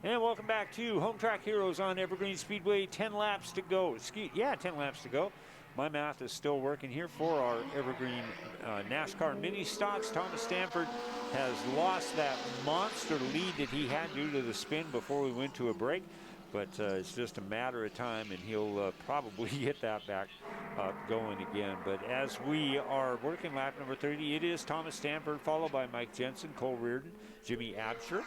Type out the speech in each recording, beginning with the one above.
And welcome back to Home Track Heroes on Evergreen Speedway. 10 laps to go. 10 laps to go. My math is still working here for our Evergreen NASCAR mini stocks. Thomas Stanford has lost that monster lead that he had due to the spin before we went to a break. But it's just a matter of time, and he'll probably get that back going again. But as we are working lap number 30, it is Thomas Stanford, followed by Mike Jensen, Cole Reardon, Jimmy Absher.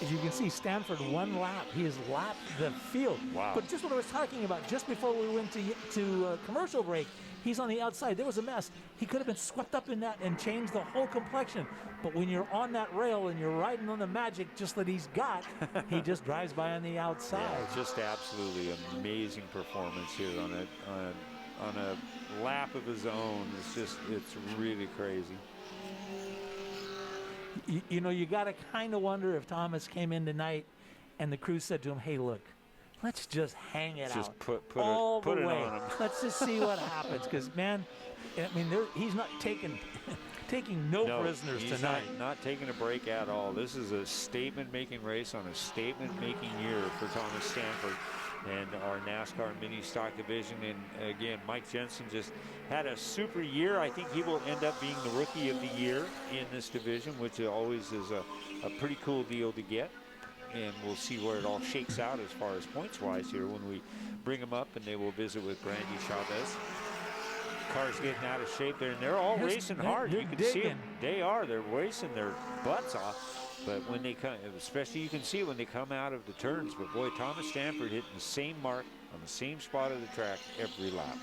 As you can see, Stanford one lap. He has lapped the field. Wow. But just what I was talking about, just before we went to commercial break, he's on the outside. There was a mess. He could have been swept up in that and changed the whole complexion. But when you're on that rail and you're riding on the magic just that he's got, he just drives by on the outside. Yeah, just absolutely amazing performance here on a lap of his own. It's really crazy. You know, you got to kind of wonder if Thomas came in tonight and the crew said to him, hey, look, let's just hang it just out put all it the way. On him. Let's just see what happens. Because, man, I mean, he's not taking no prisoners tonight. Not taking a break at all. This is a statement-making race on a statement-making year for Thomas Stanford and our NASCAR mini stock division. And again, Mike Jensen just had a super year. I think he will end up being the rookie of the year in this division, which always is a pretty cool deal to get. And we'll see where it all shakes out as far as points-wise here when we bring them up, and they will visit with Brandy Chavez. Cars getting out of shape there, and they're all racing hard. You can see them. They're racing their butts off. But when they come, especially you can see when they come out of the turns. But boy, Thomas Stanford hitting the same mark on the same spot of the track every lap.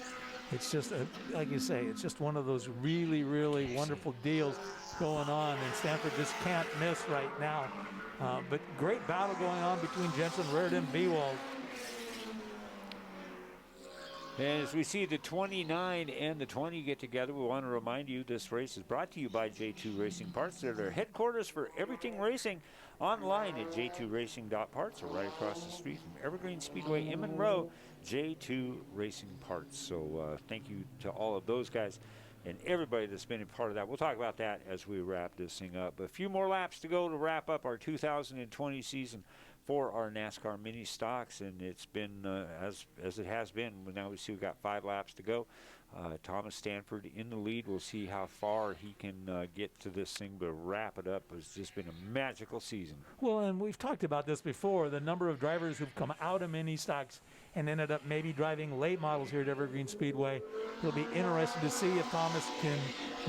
It's just, like you say, it's just one of those really, really wonderful deals going on, and Stanford just can't miss right now. But great battle going on between Jensen, Reardon, Bewald. And as we see the 29 and the 20 get together, we want to remind you this race is brought to you by J2 Racing Parts. They're their headquarters for everything racing, online at j2racing.parts, or right across the street from Evergreen Speedway in Monroe, J2 Racing Parts. So thank you to all of those guys and everybody that's been a part of that. We'll talk about that as we wrap this thing up. A few more laps to go to wrap up our 2020 season for our NASCAR mini stocks, and it's been as it has been. Now we see we've got 5 laps to go. Thomas Stanford in the lead. We'll see how far he can get to this thing, but wrap it up. It's just been a magical season. Well, and we've talked about this before, the number of drivers who've come out of mini stocks and ended up maybe driving late models here at Evergreen Speedway. It'll be interesting to see if Thomas can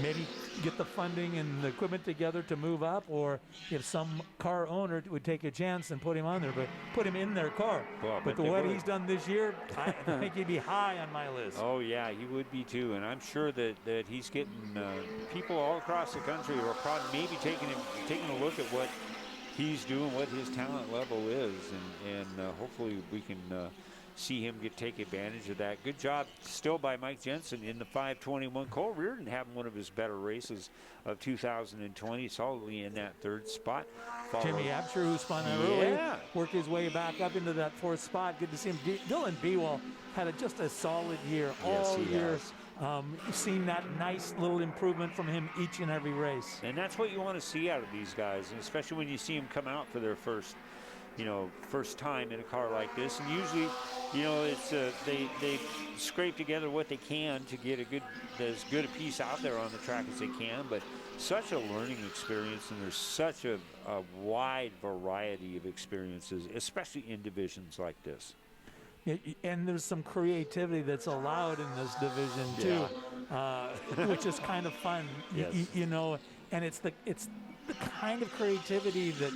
maybe get the funding and the equipment together to move up, or if some car owner would take a chance and put him on there, but put him in their car. Well, but what he's done this year, I think he'd be high on my list. Oh yeah, he would be too, and I'm sure that he's getting people all across the country who are probably maybe taking a look at what he's doing, what his talent level is, and hopefully we can see him take advantage of that. Good job still by Mike Jensen in the 521. Cole Reardon having one of his better races of 2020, solidly in that 3rd spot. Jimmy Absher, who spun out early, worked his way back up into that 4th spot. Good to see him. Dylan Bewald had just a solid year all year. You've seen that nice little improvement from him each and every race. And that's what you want to see out of these guys, and especially when you see them come out for their first time in a car like this. And usually, it's they scrape together what they can to get as good a piece out there on the track as they can. But such a learning experience, and there's such a wide variety of experiences, especially in divisions like this. And there's some creativity that's allowed in this division too, which is kind of fun. Yes. And it's the kind of creativity that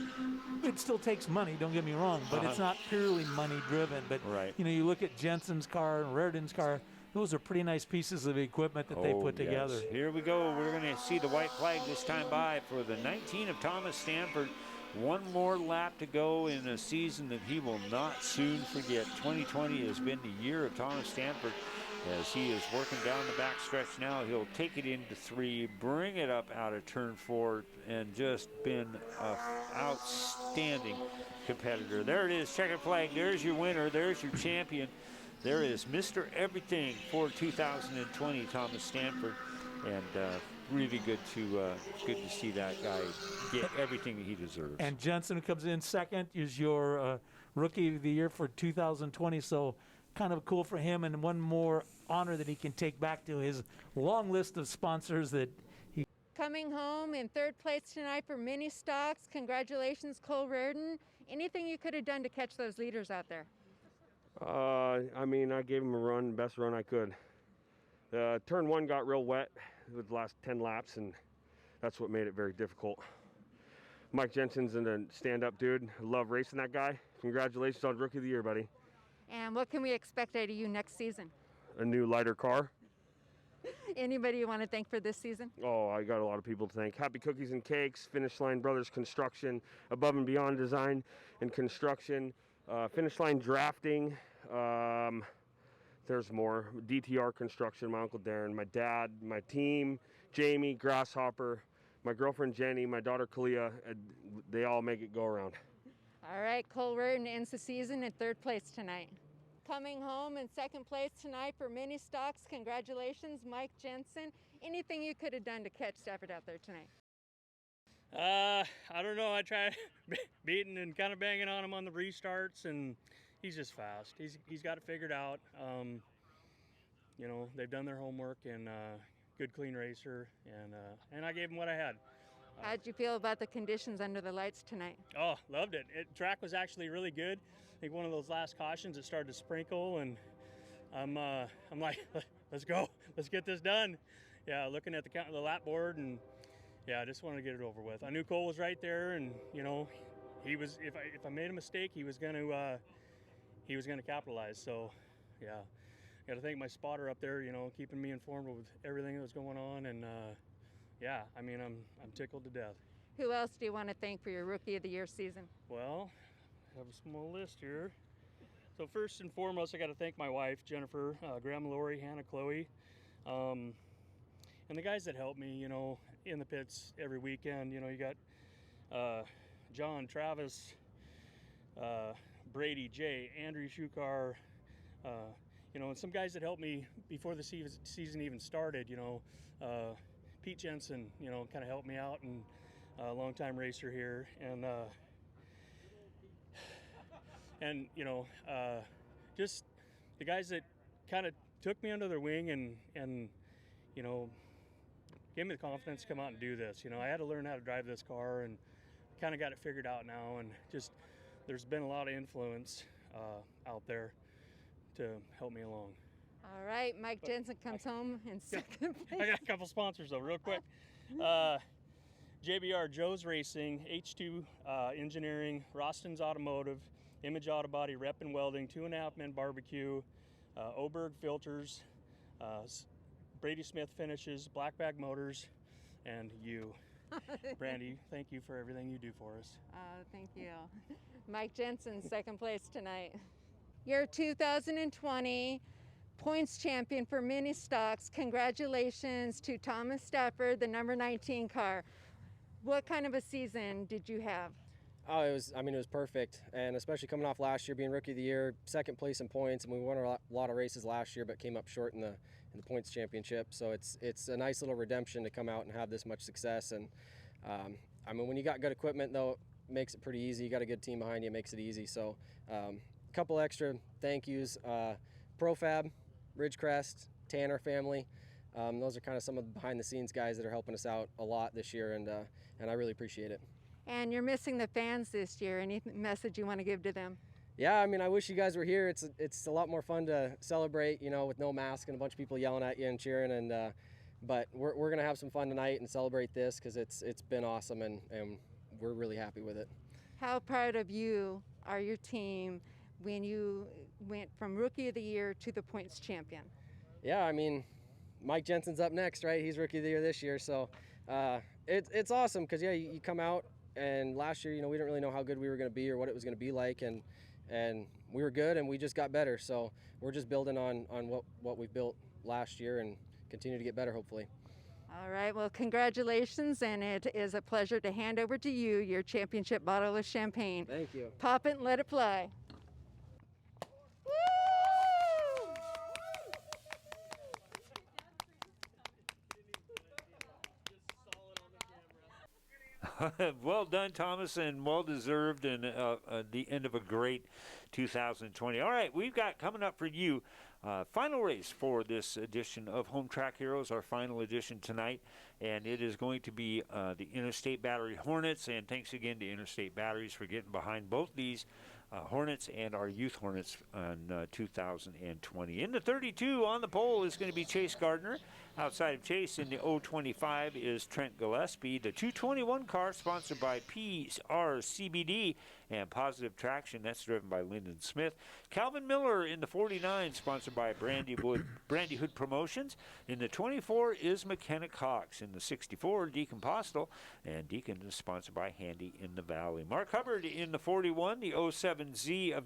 it still takes money, don't get me wrong, but it's not purely money driven. But you look at Jensen's car and Reardon's car, those are pretty nice pieces of equipment that they put together. Here we go. We're going to see the white flag this time by for the 19 of Thomas Stanford. One more lap to go in a season that he will not soon forget. 2020 has been the year of Thomas Stanford. As he is working down the back stretch now, he'll take it into 3, bring it up out of turn 4, and just been an outstanding competitor. There it is, checkered flag. There's your winner. There's your champion. There is Mr. Everything for 2020, Thomas Stanford. And really good to see that guy get everything that he deserves. And Jensen comes in second, is your Rookie of the Year for 2020. So kind of cool for him, and one more honor that he can take back to his long list of sponsors that he. Coming home in third place tonight for mini stocks. Congratulations, Cole Reardon. Anything you could have done to catch those leaders out there? I mean, I gave him a run, best run I could. Turn 1 got real wet with the last 10 laps, and that's what made it very difficult. Mike Jensen's a stand-up dude. I love racing that guy. Congratulations on Rookie of the Year, buddy. And what can we expect out of you next season? A new, lighter car. Anybody you want to thank for this season? Oh, I got a lot of people to thank. Happy Cookies and Cakes, Finish Line Brothers Construction, Above and Beyond Design and Construction, Finish Line Drafting. There's more. DTR Construction, my Uncle Darren, my dad, my team, Jamie, Grasshopper, my girlfriend Jenny, my daughter Kalia. They all make it go around. All right, Cole Reardon ends the season in third place tonight. Coming home in second place tonight for mini stocks. Congratulations, Mike Jensen. Anything you could have done to catch Stafford out there tonight? I don't know. I tried beating and kind of banging on him on the restarts, and he's just fast. He's got it figured out. You know, they've done their homework, and good, clean racer, and I gave him what I had. How'd you feel about the conditions under the lights tonight? Oh, loved it. Track was actually really good. I think one of those last cautions, it started to sprinkle, and I'm like, let's go, let's get this done. Yeah, looking at the lap board, and yeah, I just wanted to get it over with. I knew Cole was right there, and you know, he was. If I made a mistake, he was gonna capitalize. So, yeah, got to thank my spotter up there, you know, keeping me informed with everything that was going on, and yeah, I mean, I'm tickled to death. Who else do you want to thank for your Rookie of the Year season? Well, I have a small list here. So first and foremost, I got to thank my wife, Jennifer, Grandma Lori, Hannah, Chloe, and the guys that help me, you know, in the pits every weekend. You know, you got John, Travis, Brady, Jay, Andrew Shukar, you know, and some guys that helped me before the season even started, you know, Pete Jensen, you know, kind of helped me out, and a longtime racer here, and you know, just the guys that kind of took me under their wing and you know, gave me the confidence to come out and do this. You know, I had to learn how to drive this car, and kind of got it figured out now, and just there's been a lot of influence out there to help me along. All right, Mike Jensen comes home in second place. I got a couple sponsors though, real quick. JBR Joe's Racing, H2 Engineering, Roston's Automotive, Image Auto Body, Rep and Welding, 2.5 Men Barbecue, Oberg Filters, Brady Smith Finishes, Black Bag Motors, and you. Brandy, thank you for everything you do for us. Thank you. Mike Jensen, second place tonight. Your 2020 points champion for mini stocks. Congratulations to Thomas Stafford, the number 19 car. What kind of a season did you have? Oh, it was perfect, and especially coming off last year being Rookie of the Year, second place in points, and we won a lot of races last year, but came up short in the points championship. So it's a nice little redemption to come out and have this much success. And I mean, when you got good equipment, though, it makes it pretty easy. You got a good team behind you, it makes it easy. So a couple extra thank yous: Profab, Ridgecrest, Tanner family. Those are kind of some of the behind-the-scenes guys that are helping us out a lot this year, and I really appreciate it. And you're missing the fans this year. Any message you want to give to them? Yeah, I mean, I wish you guys were here. It's a lot more fun to celebrate, you know, with no mask and a bunch of people yelling at you and cheering. And but we're gonna have some fun tonight and celebrate this because it's been awesome, and we're really happy with it. How proud of you are your team when you went from Rookie of the Year to the points champion? Yeah, I mean, Mike Jensen's up next, right? He's Rookie of the Year this year, so it's awesome because, yeah, you come out, and last year, you know, we didn't really know how good we were going to be or what it was going to be like, and we were good, and we just got better. So we're just building on what we built last year and continue to get better, hopefully. All right, well, congratulations, and it is a pleasure to hand over to you your championship bottle of champagne. Thank you. Pop it and let it fly. Well done, Thomas, and well deserved, and the end of a great 2020. All right, we've got coming up for you final race for this edition of Home Track Heroes, our final edition tonight, and it is going to be the Interstate Battery Hornets. And thanks again to Interstate Batteries for getting behind both these Hornets and our Youth Hornets on 2020. In the 32 on the pole is going to be Chase Gardner. Outside of Chase in the 025 is Trent Gillespie. The 221 car sponsored by PRCBD and Positive Traction. That's driven by Lyndon Smith. Calvin Miller in the 49 sponsored by Brandy Hood Promotions. In the 24 is Mechanic Hawks. In the 64, Deacon Postel. And Deacon is sponsored by Handy in the Valley. Mark Hubbard in the 41, the 07Z of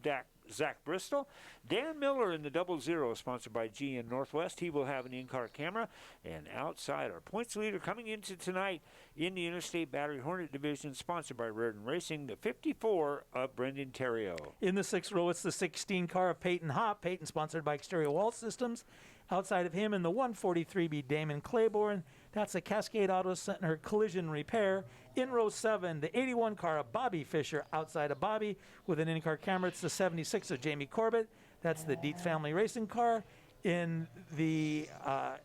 Zach Bristol. Dan Miller in the 00, sponsored by GN Northwest. He will have an in-car camera. And outside, our points leader coming into tonight in the Interstate Battery Hornet Division, sponsored by Reardon Racing, the 54 of Brendan Terrio. In the 6th row, it's the 16 car of Peyton Hopp. Peyton sponsored by Exterior Wall Systems. Outside of him in the 143 be Damon Claiborne. That's a Cascade Auto Center Collision Repair. In row 7, the 81 car of Bobby Fisher. Outside of Bobby with an in-car camera, it's the 76 of Jamie Corbett. That's the Dietz Family Racing car. In the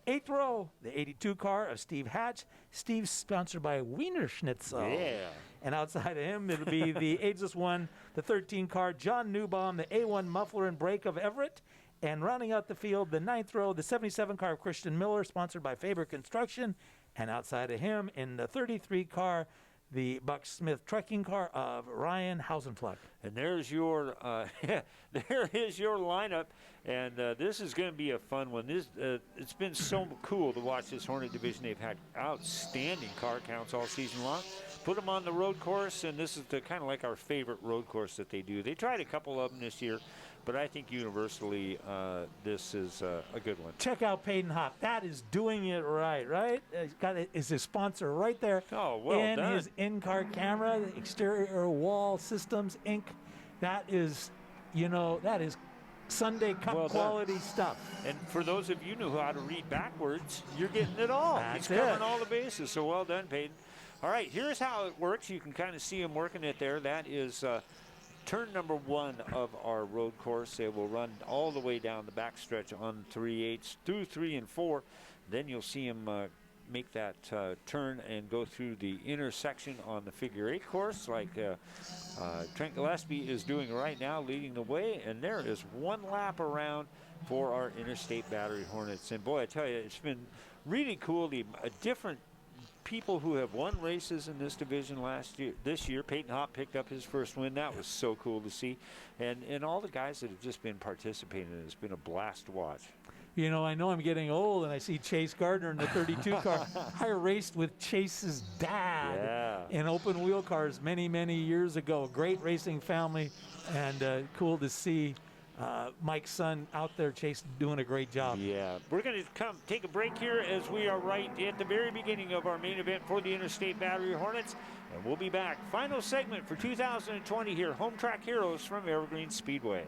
8th row, the 82 car of Steve Hatch. Steve's sponsored by Wiener Schnitzel. Yeah. And outside of him, it'll be the ageless one, the 13 car, John Newbaum, the A1 muffler and brake of Everett. And rounding out the field, the 9th row, the 77 car of Christian Miller, sponsored by Faber Construction. And outside of him, in the 33 car, the Buck Smith trekking car of Ryan Hausenfluck. And there's your there is your lineup, and this is going to be a fun one. It's been so cool to watch this Hornet division. They've had outstanding car counts all season long. Put them on the road course, and this is the kind of like our favorite road course that they do. They tried a couple of them this year, but I think universally this is a good one. Check out Peyton Hopp. That is doing it right? He's got his sponsor right there. Oh, well and done. His in-car camera, the Exterior Wall Systems, Inc. That is, that is Sunday Cup quality stuff. And for those of you who know how to read backwards, you're getting it all. That's He's covering all the bases, so well done, Peyton. All right, here's how it works. You can kind of see him working it there. That is turn number 1 of our road course. It will run all the way down the backstretch on 3/8 through 3 and 4. Then you'll see him make that turn and go through the intersection on the figure 8 course like Trent Gillespie is doing right now, leading the way. And there is one lap around for our Interstate Battery Hornets. And boy, I tell you, it's been really cool. Different people who have won races in this division this year. Peyton Hopp picked up his first win. That was so cool to see. And all the guys that have just been participating in it, it's been a blast to watch. I know I'm getting old, and I see Chase Gardner in the 32 car. I raced with Chase's dad in open wheel cars many, many years ago. Great racing family, and cool to see Mike's son out there, Chase, doing a great job. Yeah. We're going to take a break here as we are right at the very beginning of our main event for the Interstate Battery Hornets. And we'll be back. Final segment for 2020 here, Home Track Heroes from Evergreen Speedway.